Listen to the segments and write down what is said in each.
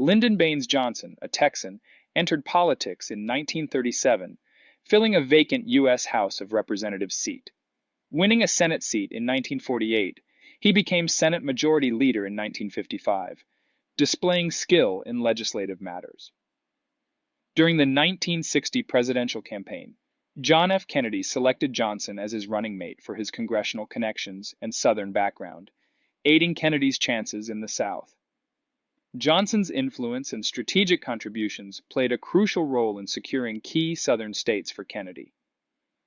Lyndon B. Johnson, a Texan, entered politics in 1937, filling a vacant U.S. House of Representatives seat. Winning a Senate seat in 1948, he became Senate Majority Leader in 1955, displaying skill in legislative matters. During the 1960 presidential campaign, John F. Kennedy selected Johnson as his running mate for his congressional connections and Southern background, aiding Kennedy's chances in the South. Johnson's influence and strategic contributions played a crucial role in securing key Southern states for Kennedy.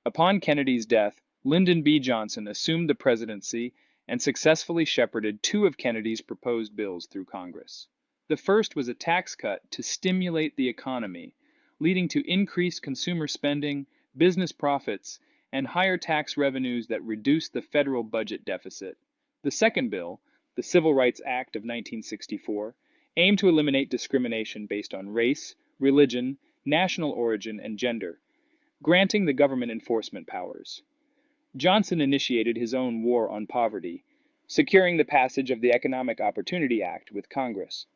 Upon Kennedy's death, Lyndon B. Johnson assumed the presidency and successfully shepherded two of Kennedy's proposed bills through Congress. The first was a tax cut to stimulate the economy, leading to increased consumer spending, business profits, and higher tax revenues that reduced the federal budget deficit. The second bill, the Civil Rights Act of 1964, aimed to eliminate discrimination based on race, religion, national origin, and gender, granting the government enforcement powers. Johnson initiated his own war on poverty, securing the passage of the Economic Opportunity Act with Congress.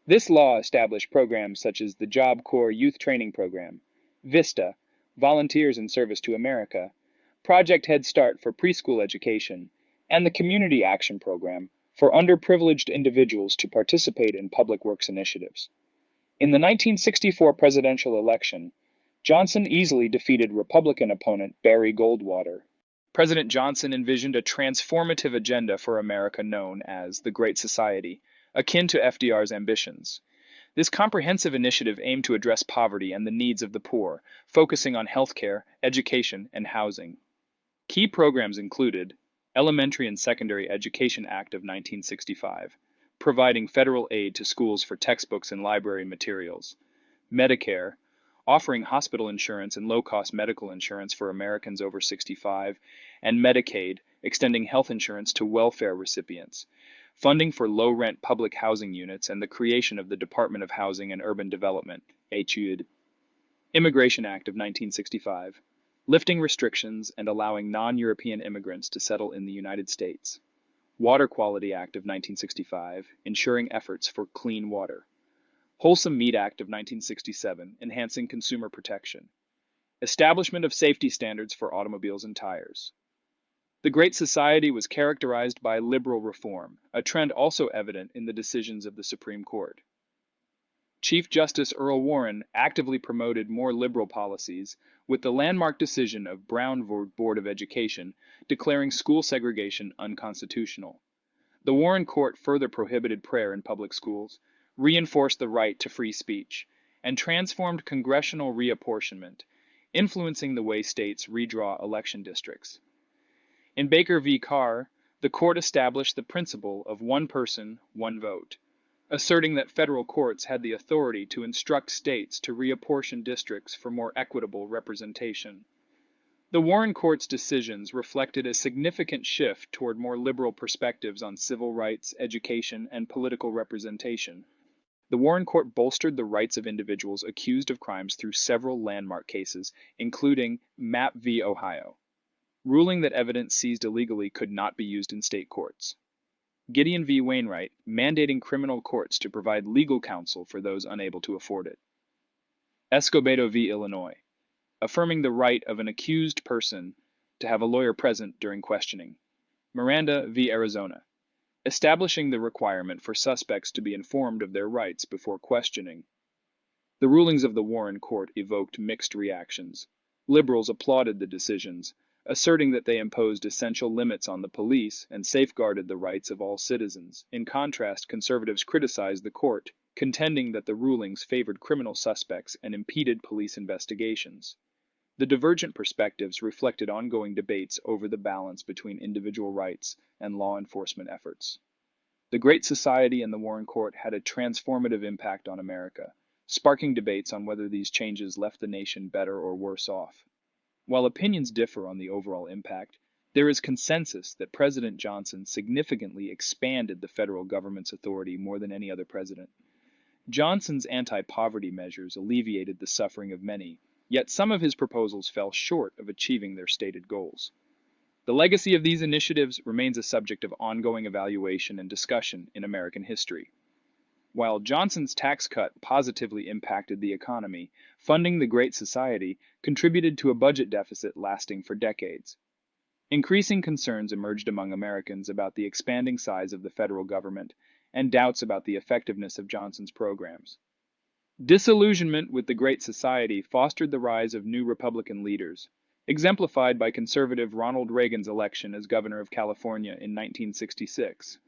This law established programs such as the Job Corps Youth Training Program, VISTA, Volunteers in Service to America, Project Head Start for preschool education, and the Community Action Program for underprivileged individuals to participate in public works initiatives. In the 1964 presidential election, Johnson easily defeated Republican opponent Barry Goldwater. President Johnson envisioned a transformative agenda for America known as the Great Society, akin to FDR's ambitions. This comprehensive initiative aimed to address poverty and the needs of the poor, focusing on healthcare, education, and housing. Key programs included Elementary and Secondary Education Act of 1965, providing federal aid to schools for textbooks and library materials, Medicare, offering hospital insurance and low-cost medical insurance for Americans over 65, and Medicaid, extending health insurance to welfare recipients, funding for low-rent public housing units, and the creation of the Department of Housing and Urban Development, HUD. Immigration Act of 1965, lifting restrictions and allowing non-European immigrants to settle in the United States. Water Quality Act of 1965, ensuring efforts for clean water. Wholesome Meat Act of 1967, enhancing consumer protection. Establishment of safety standards for automobiles and tires. The Great Society was characterized by liberal reform, a trend also evident in the decisions of the Supreme Court. Chief Justice Earl Warren actively promoted more liberal policies, with the landmark decision of Brown Board of Education declaring school segregation unconstitutional. The Warren Court further prohibited prayer in public schools, reinforced the right to free speech, and transformed congressional reapportionment, influencing the way states redraw election districts. In Baker v. Carr, the court established the principle of one person, one vote, asserting that federal courts had the authority to instruct states to reapportion districts for more equitable representation. The Warren Court's decisions reflected a significant shift toward more liberal perspectives on civil rights, education, and political representation. The Warren Court bolstered the rights of individuals accused of crimes through several landmark cases, including Mapp v. Ohio, ruling that evidence seized illegally could not be used in state courts. Gideon v. Wainwright, mandating criminal courts to provide legal counsel for those unable to afford it. Escobedo v. Illinois, affirming the right of an accused person to have a lawyer present during questioning. Miranda v. Arizona, establishing the requirement for suspects to be informed of their rights before questioning. The rulings of the Warren Court evoked mixed reactions. Liberals applauded the decisions, asserting that they imposed essential limits on the police and safeguarded the rights of all citizens. In contrast, conservatives criticized the court, contending that the rulings favored criminal suspects and impeded police investigations. The divergent perspectives reflected ongoing debates over the balance between individual rights and law enforcement efforts. The Great Society and the Warren Court had a transformative impact on America, sparking debates on whether these changes left the nation better or worse off. While opinions differ on the overall impact, there is consensus that President Johnson significantly expanded the federal government's authority more than any other president. Johnson's anti-poverty measures alleviated the suffering of many, yet some of his proposals fell short of achieving their stated goals. The legacy of these initiatives remains a subject of ongoing evaluation and discussion in American history. While Johnson's tax cut positively impacted the economy, funding the Great Society contributed to a budget deficit lasting for decades. Increasing concerns emerged among Americans about the expanding size of the federal government and doubts about the effectiveness of Johnson's programs. Disillusionment with the Great Society fostered the rise of new Republican leaders, exemplified by conservative Ronald Reagan's election as governor of California in 1966.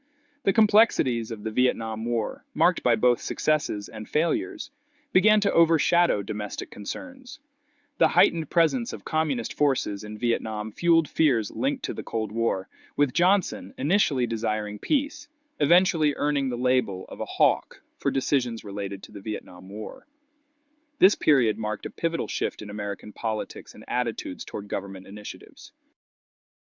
The complexities of the Vietnam War, marked by both successes and failures, began to overshadow domestic concerns. The heightened presence of communist forces in Vietnam fueled fears linked to the Cold War, with Johnson initially desiring peace, eventually earning the label of a hawk for decisions related to the Vietnam War. This period marked a pivotal shift in American politics and attitudes toward government initiatives.